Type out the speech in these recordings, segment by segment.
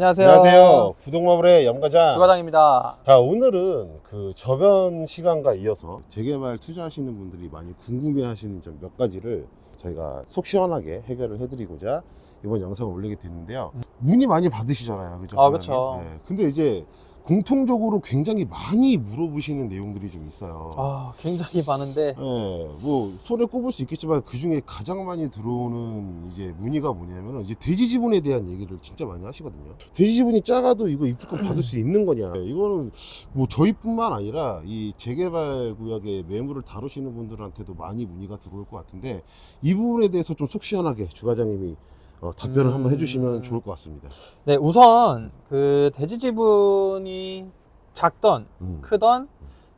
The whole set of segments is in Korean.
안녕하세요. 안녕하세요. 부동마블의 염과장. 주과장입니다. 자, 오늘은 그 저번 시간과 이어서 재개발 투자하시는 분들이 많이 궁금해 하시는 점 몇 가지를 저희가 속 시원하게 해결을 해드리고자 이번 영상을 올리게 됐는데요. 문의 많이 받으시잖아요. 그죠? 그쵸. 네. 근데 이제 공통적으로 굉장히 많이 물어보시는 내용들이 좀 있어요. 굉장히 많은데. 네, 뭐 손에 꼽을 수 있겠지만 그 중에 가장 많이 들어오는 이제 문의가 뭐냐면은 이제 대지 지분에 대한 얘기를 진짜 많이 하시거든요. 대지 지분이 작아도 이거 입주권 받을 수 있는 거냐? 이거는 뭐 저희뿐만 아니라 이 재개발 구역의 매물을 다루시는 분들한테도 많이 문의가 들어올 것 같은데 이 부분에 대해서 좀 속 시원하게 주 과장님이 답변을 한번 해주시면 좋을 것 같습니다. 네, 우선 그 대지 지분이 작던 크던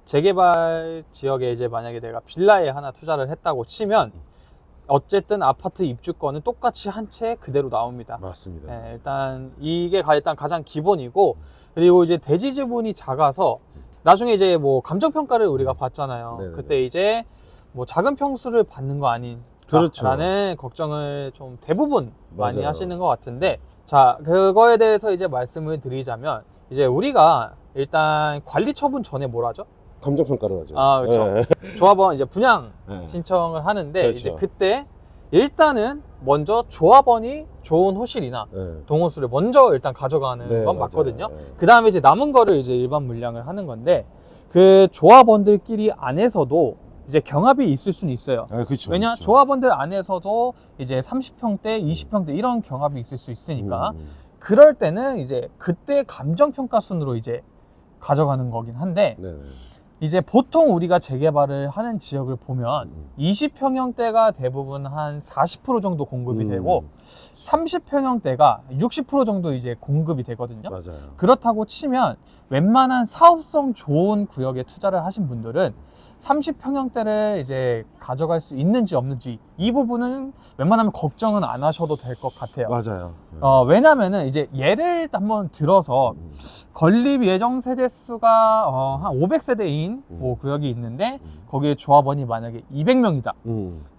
재개발 지역에 이제 만약에 내가 빌라에 하나 투자를 했다고 치면 어쨌든 아파트 입주권은 똑같이 한 채 그대로 나옵니다. 맞습니다. 네, 일단 이게 일단 가장 기본이고, 그리고 이제 대지 지분이 작아서 나중에 이제 뭐 감정 평가를 우리가 받잖아요. 네네네. 그때 이제 뭐 작은 평수를 받는 거 아닌 그렇죠. 라는 걱정을 좀 대부분 많이 맞아요. 하시는 것 같은데, 자, 그거에 대해서 이제 말씀을 드리자면, 이제 우리가 일단 관리 처분 전에 뭘 하죠? 감정 평가를 하죠. 그렇죠. 네. 조합원 이제 분양 네. 신청을 하는데, 그렇죠. 이제 그때 일단은 먼저 조합원이 좋은 호실이나 네. 동호수를 먼저 일단 가져가는 네, 건 맞아요. 맞거든요. 네. 그 다음에 이제 남은 거를 이제 일반 물량을 하는 건데, 그 조합원들끼리 안에서도 이제 경합이 있을 수는 있어요. 그렇죠. 왜냐, 그렇죠. 조합원들 안에서도 이제 30평대, 20평대 이런 경합이 있을 수 있으니까, 음. 그럴 때는 이제 그때 감정평가 순으로 이제 가져가는 거긴 한데, 네네. 이제 보통 우리가 재개발을 하는 지역을 보면 20평형대가 대부분 한 40% 정도 공급이 되고 30평형대가 60% 정도 이제 공급이 되거든요. 맞아요. 그렇다고 치면 웬만한 사업성 좋은 구역에 투자를 하신 분들은 30평형대를 이제 가져갈 수 있는지 없는지 이 부분은 웬만하면 걱정은 안 하셔도 될 것 같아요. 맞아요. 왜냐면은 이제 예를 한번 들어서 건립 예정 세대 수가 한 500세대인 뭐 구역이 있는데 거기에 조합원이 만약에 200명이다.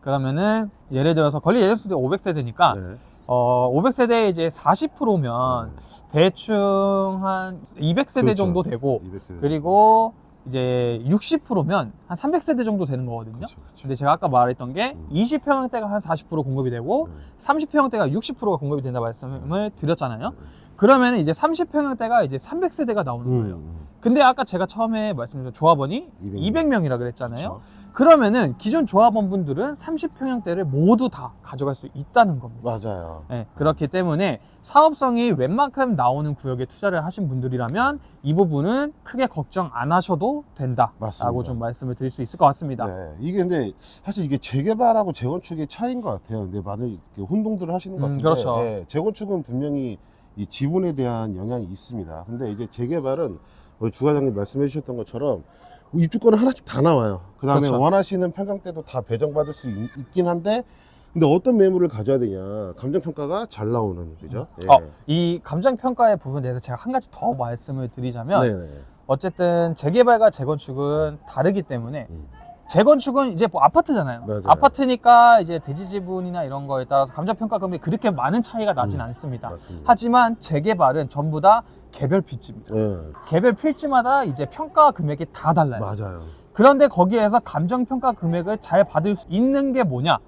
그러면은 예를 들어서 건립 예정 세대 500세대니까 네. 500세대에 이제 40%면 대충 한 200세대 그렇죠. 정도 되고 200세대. 그리고 이제 60%면 한 300세대 정도 되는 거거든요. 그렇죠, 그렇죠. 근데 제가 아까 말했던 게 20평형대가 한 40% 공급이 되고 30평형대가 60%가 공급이 된다 말씀을 드렸잖아요. 그러면 이제 30평형대가 이제 300세대가 나오는 거예요. 근데 아까 제가 처음에 말씀드린 조합원이 200명이라 그랬잖아요. 그렇죠. 그러면은 기존 조합원분들은 30평형대를 모두 다 가져갈 수 있다는 겁니다. 맞아요. 네, 그렇기 때문에 사업성이 웬만큼 나오는 구역에 투자를 하신 분들이라면 이 부분은 크게 걱정 안 하셔도 된다라고 맞습니다. 좀 말씀을 드릴 수 있을 것 같습니다. 네. 이게 근데 사실 이게 재개발하고 재건축의 차이인 것 같아요. 근데 많은 이렇게 혼동들을 하시는 것 같은데 그렇죠. 네, 재건축은 분명히 이 지분에 대한 영향이 있습니다. 근데 이제 재개발은 우리 주 과장님 말씀해 주셨던 것처럼 입주권은 하나씩 다 나와요. 그 다음에 그렇죠. 원하시는 평형대도 다 배정받을 수 있긴 한데 근데 어떤 매물을 가져야 되냐 감정평가가 잘 나오는 그죠? 예. 이 감정평가의 부분에 대해서 제가 한 가지 더 말씀을 드리자면 네네. 어쨌든 재개발과 재건축은 다르기 때문에 재건축은 이제 뭐 아파트잖아요. 맞아요. 아파트니까 이제 대지 지분이나 이런 거에 따라서 감정평가 금액이 그렇게 많은 차이가 나진 않습니다. 맞습니다. 하지만 재개발은 전부 다 개별 필지입니다. 네. 개별 필지마다 이제 평가 금액이 다 달라요. 맞아요. 그런데 거기에서 감정평가 금액을 잘 받을 수 있는 게 뭐냐?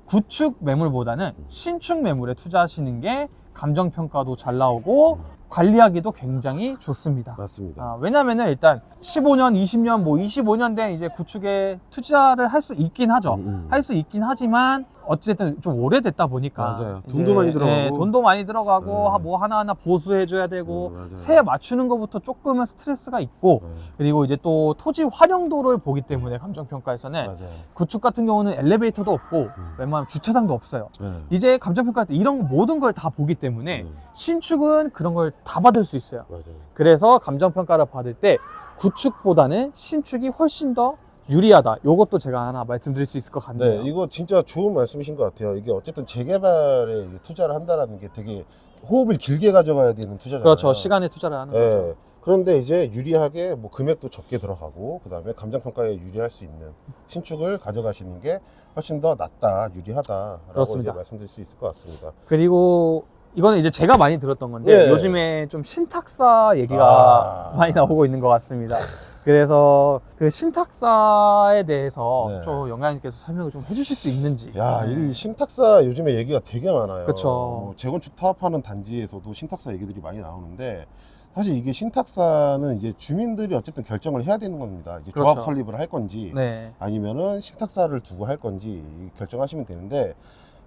구축 매물보다는 신축 매물에 투자하시는 게 감정평가도 잘 나오고 관리하기도 굉장히 좋습니다. 맞습니다. 왜냐면은 일단 15년, 20년, 뭐 25년 된 이제 구축에 투자를 할 수 있긴 하죠. 할 수 있긴 하지만 어쨌든 좀 오래됐다 보니까 맞아요. 이제, 돈도 많이 들어가고. 돈도 많이 들어가고 네. 뭐 하나하나 보수해줘야 되고 맞아요. 새 맞추는 것부터 조금은 스트레스가 있고 그리고 이제 또 토지 활용도를 보기 때문에 감정평가에서는 맞아요. 구축 같은 경우는 엘리베이터도 없고 웬만하면 주차장도 없어요. 네. 이제 감정평가 때 이런 모든 걸 다 보기 때문에 신축은 그런 걸 다 받을 수 있어요. 맞아요. 그래서 감정평가를 받을 때 구축보다는 신축이 훨씬 더 유리하다. 요것도 제가 하나 말씀드릴 수 있을 것 같네요. 네, 이거 진짜 좋은 말씀이신 것 같아요. 이게 어쨌든 재개발에 투자를 한다라는 게 되게 호흡을 길게 가져가야 되는 투자잖아요. 그렇죠. 시간에 투자를 하는 거죠. 네. 그런데 이제 유리하게 뭐 금액도 적게 들어가고 그다음에 감정평가에 유리할 수 있는 신축을 가져가시는 게 훨씬 더 낫다, 유리하다라고 그렇습니다. 이제 말씀드릴 수 있을 것 같습니다. 그리고 이거는 이제 제가 많이 들었던 건데 예. 요즘에 좀 신탁사 얘기가 많이 나오고 있는 것 같습니다. 그래서 그 신탁사에 대해서 네. 좀 영감님께서 설명을 좀 해주실 수 있는지. 야, 네. 이 신탁사 요즘에 얘기가 되게 많아요. 그쵸. 뭐 재건축 타업하는 단지에서도 신탁사 얘기들이 많이 나오는데, 사실 이게 신탁사는 이제 주민들이 어쨌든 결정을 해야 되는 겁니다. 이제 조합 그렇죠. 설립을 할 건지, 네. 아니면은 신탁사를 두고 할 건지 결정하시면 되는데,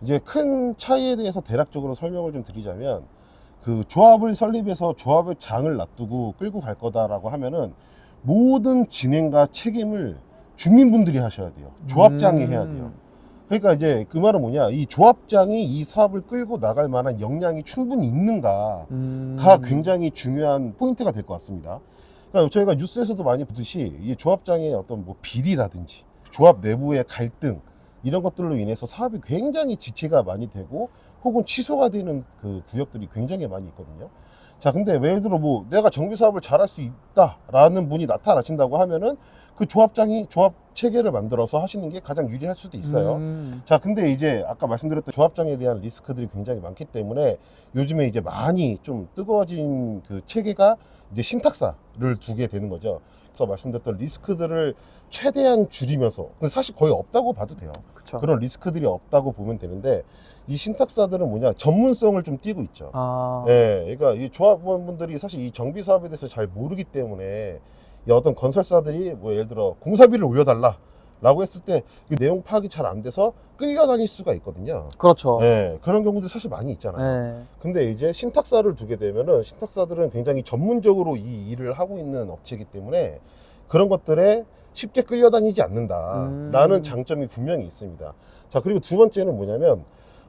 이제 큰 차이에 대해서 대략적으로 설명을 좀 드리자면, 그 조합을 설립해서 조합의 장을 놔두고 끌고 갈 거다라고 하면은 모든 진행과 책임을 주민분들이 하셔야 돼요. 조합장이 해야 돼요. 그러니까 이제 그 말은 뭐냐, 이 조합장이 이 사업을 끌고 나갈 만한 역량이 충분히 있는가가 굉장히 중요한 포인트가 될 것 같습니다. 그러니까 저희가 뉴스에서도 많이 보듯이 이 조합장의 어떤 뭐 비리라든지 조합 내부의 갈등, 이런 것들로 인해서 사업이 굉장히 지체가 많이 되고 혹은 취소가 되는 그 구역들이 굉장히 많이 있거든요. 자, 근데 예를 들어 뭐 내가 정비 사업을 잘할 수 있다라는 분이 나타나신다고 하면은 그 조합장이 조합 체계를 만들어서 하시는 게 가장 유리할 수도 있어요. 자, 근데 이제 아까 말씀드렸던 조합장에 대한 리스크들이 굉장히 많기 때문에 요즘에 이제 많이 좀 뜨거워진 그 체계가 이제 신탁사를 두게 되는 거죠. 그래서 말씀드렸던 리스크들을 최대한 줄이면서, 사실 거의 없다고 봐도 돼요. 그쵸. 그런 리스크들이 없다고 보면 되는데, 이 신탁사들은 뭐냐, 전문성을 좀 띠고 있죠. 예, 그러니까 이 조합원분들이 사실 이 정비 사업에 대해서 잘 모르기 때문에 이 어떤 건설사들이 뭐 예를 들어 공사비를 올려달라 라고 했을 때 그 내용 파악이 잘 안 돼서 끌려다닐 수가 있거든요. 그렇죠. 예, 그런 경우도 사실 많이 있잖아요. 네. 근데 이제 신탁사를 두게 되면은 신탁사들은 굉장히 전문적으로 이 일을 하고 있는 업체이기 때문에 그런 것들에 쉽게 끌려다니지 않는다라는 장점이 분명히 있습니다. 자, 그리고 두 번째는 뭐냐면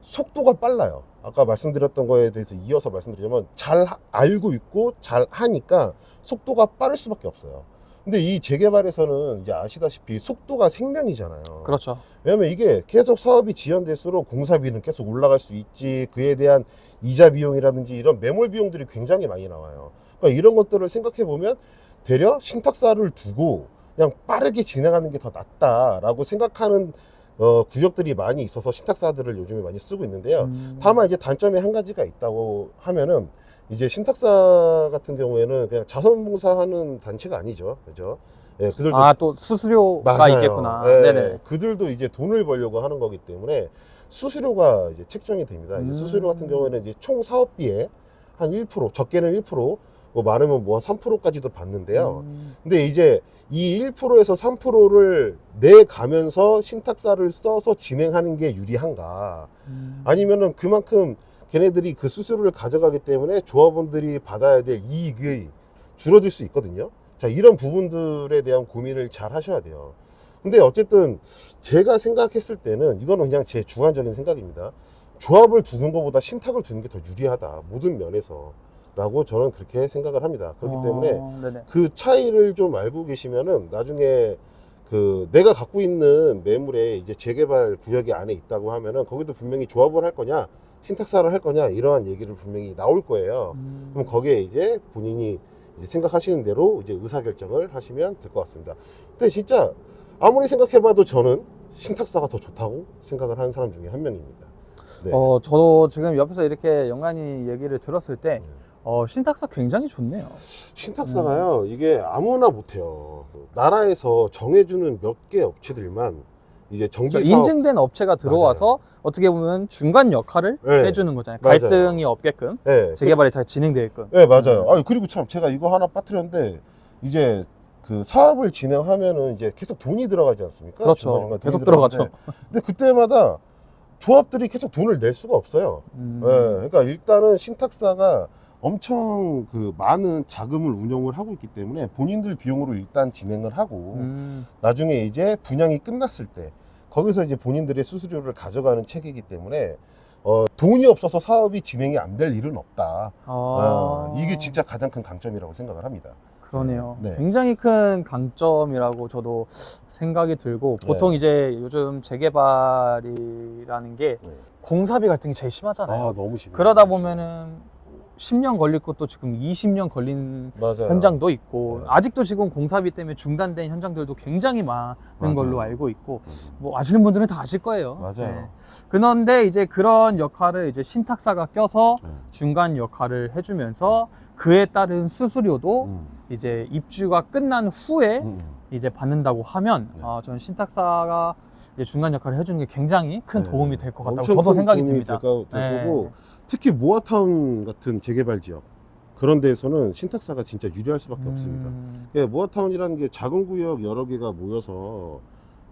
속도가 빨라요. 아까 말씀드렸던 거에 대해서 이어서 말씀드리자면 잘 알고 있고 잘 하니까 속도가 빠를 수밖에 없어요. 근데 이 재개발에서는 이제 아시다시피 속도가 생명이잖아요. 그렇죠. 왜냐면 이게 계속 사업이 지연될수록 공사비는 계속 올라갈 수 있지, 그에 대한 이자 비용이라든지 이런 매몰 비용들이 굉장히 많이 나와요. 그러니까 이런 것들을 생각해 보면 되려 신탁사를 두고 그냥 빠르게 진행하는 게 더 낫다라고 생각하는 구역들이 많이 있어서 신탁사들을 요즘에 많이 쓰고 있는데요. 다만 이제 단점이 한 가지가 있다고 하면은 이제 신탁사 같은 경우에는 그냥 자선봉사하는 단체가 아니죠, 그죠? 예, 그들도 또 수수료가 맞아요. 있겠구나. 예, 네네. 그들도 이제 돈을 벌려고 하는 거기 때문에 수수료가 이제 책정이 됩니다. 이제 수수료 같은 경우에는 이제 총 사업비의 한 1%, 적게는 1%, 뭐 많으면 뭐 3%까지도 받는데요. 근데 이제 이 1%에서 3%를 내 가면서 신탁사를 써서 진행하는 게 유리한가? 아니면은 그만큼 걔네들이 그 수수료를 가져가기 때문에 조합원들이 받아야 될 이익이 줄어들 수 있거든요. 자, 이런 부분들에 대한 고민을 잘 하셔야 돼요. 근데 어쨌든 제가 생각했을 때는 이거는 그냥 제 주관적인 생각입니다. 조합을 두는 것보다 신탁을 두는 게 더 유리하다, 모든 면에서 라고 저는 그렇게 생각을 합니다. 그렇기 때문에 네네. 그 차이를 좀 알고 계시면은 나중에 그 내가 갖고 있는 매물에 이제 재개발 구역이 안에 있다고 하면은 거기도 분명히 조합을 할 거냐 신탁사를 할 거냐 이러한 얘기를 분명히 나올 거예요. 그럼 거기에 이제 본인이 이제 생각하시는 대로 이제 의사결정을 하시면 될 것 같습니다. 근데 진짜 아무리 생각해봐도 저는 신탁사가 더 좋다고 생각을 하는 사람 중에 한 명입니다. 네. 저도 지금 옆에서 이렇게 영관이 얘기를 들었을 때 신탁사 굉장히 좋네요. 신탁사가요, 이게 아무나 못해요. 나라에서 정해주는 몇 개 업체들만 이제 정비 사업 인증된 업체가 들어와서 어떻게 보면 중간 역할을 네. 해주는 거잖아요. 맞아요. 갈등이 없게끔 네. 재개발이 잘 진행되게끔. 네, 맞아요. 그리고 참 제가 이거 하나 빠뜨렸는데 이제 그 사업을 진행하면은 이제 계속 돈이 들어가지 않습니까? 그렇죠. 중간중간 돈이 계속 들어가죠. 들어가는데 근데 그때마다 조합들이 계속 돈을 낼 수가 없어요. 그러니까 일단은 신탁사가 엄청 그 많은 자금을 운용을 하고 있기 때문에 본인들 비용으로 일단 진행을 하고 나중에 이제 분양이 끝났을 때 거기서 이제 본인들의 수수료를 가져가는 체계이기 때문에 돈이 없어서 사업이 진행이 안 될 일은 없다. 이게 진짜 가장 큰 강점이라고 생각을 합니다. 그러네요. 네. 굉장히 큰 강점이라고 저도 생각이 들고 보통 이제 요즘 재개발이라는 게 네. 공사비 갈등이 제일 심하잖아요. 너무 심해요. 그러다 너무 보면은 10년 걸릴 것도 지금 20년 걸린 맞아요. 현장도 있고, 네. 아직도 지금 공사비 때문에 중단된 현장들도 굉장히 많은 맞아요. 걸로 알고 있고, 뭐 아시는 분들은 다 아실 거예요. 맞아요. 그런데 이제 그런 역할을 이제 신탁사가 껴서 네. 중간 역할을 해주면서 그에 따른 수수료도 이제 입주가 끝난 후에 이제 받는다고 하면 네. 저는 신탁사가 이제 중간 역할을 해주는 게 굉장히 큰 네. 도움이 될 것 같다고 엄청 저도 큰 생각이 도움이 듭니다. 될 거고, 특히 모아타운 같은 재개발 지역 그런 데에서는 신탁사가 진짜 유리할 수밖에 없습니다. 모아타운이라는 게 작은 구역 여러 개가 모여서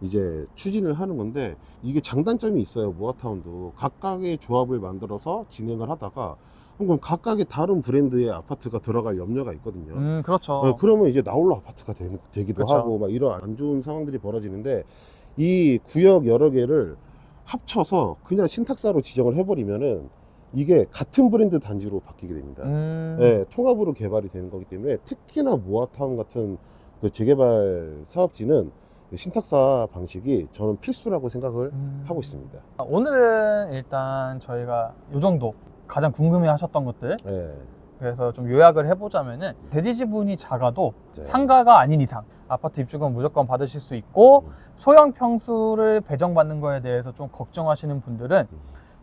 이제 추진을 하는 건데, 이게 장단점이 있어요. 모아타운도 각각의 조합을 만들어서 진행을 하다가 그럼 각각의 다른 브랜드의 아파트가 들어갈 염려가 있거든요. 그렇죠. 그러면 이제 나홀로 아파트가 되기도 그쵸. 하고 막 이런 안 좋은 상황들이 벌어지는데, 이 구역 여러 개를 합쳐서 그냥 신탁사로 지정을 해버리면은 이게 같은 브랜드 단지로 바뀌게 됩니다. 네, 통합으로 개발이 되는 거기 때문에 특히나 모아타운 같은 그 재개발 사업지는 신탁사 방식이 저는 필수라고 생각을 하고 있습니다. 오늘은 일단 저희가 요 정도 가장 궁금해 하셨던 것들, 네. 그래서 좀 요약을 해보자면은, 대지 지분이 작아도 네. 상가가 아닌 이상 아파트 입주금 무조건 받으실 수 있고, 소형 평수를 배정받는 거에 대해서 좀 걱정하시는 분들은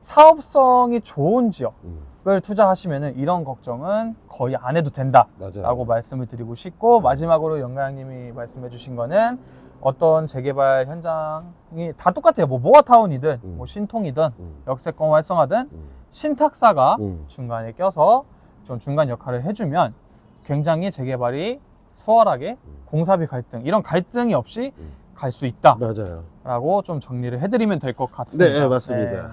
사업성이 좋은 지역을 투자하시면은 이런 걱정은 거의 안 해도 된다 맞아요. 라고 말씀을 드리고 싶고, 마지막으로 영가형님이 말씀해 주신 거는 어떤 재개발 현장이 다 똑같아요. 뭐 모아타운이든 뭐 신통이든 역세권 활성화든 신탁사가 중간에 껴서 좀 중간 역할을 해주면 굉장히 재개발이 수월하게 공사비 갈등, 이런 갈등이 없이 갈 수 있다 맞아요. 라고 좀 정리를 해드리면 될 것 같습니다. 네, 맞습니다. 네.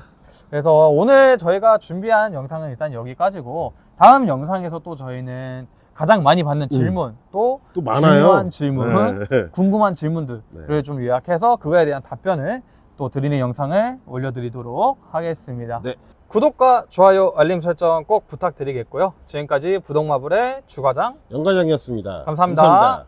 그래서 오늘 저희가 준비한 영상은 일단 여기까지고, 다음 영상에서 또 저희는 가장 많이 받는 질문, 또 많아요. 중요한 질문, 네. 궁금한 질문들을 네. 좀 요약해서 그거에 대한 답변을 또 드리는 영상을 올려드리도록 하겠습니다. 네. 구독과 좋아요, 알림 설정 꼭 부탁드리겠고요. 지금까지 부동마블의 주과장 영과장이었습니다. 감사합니다.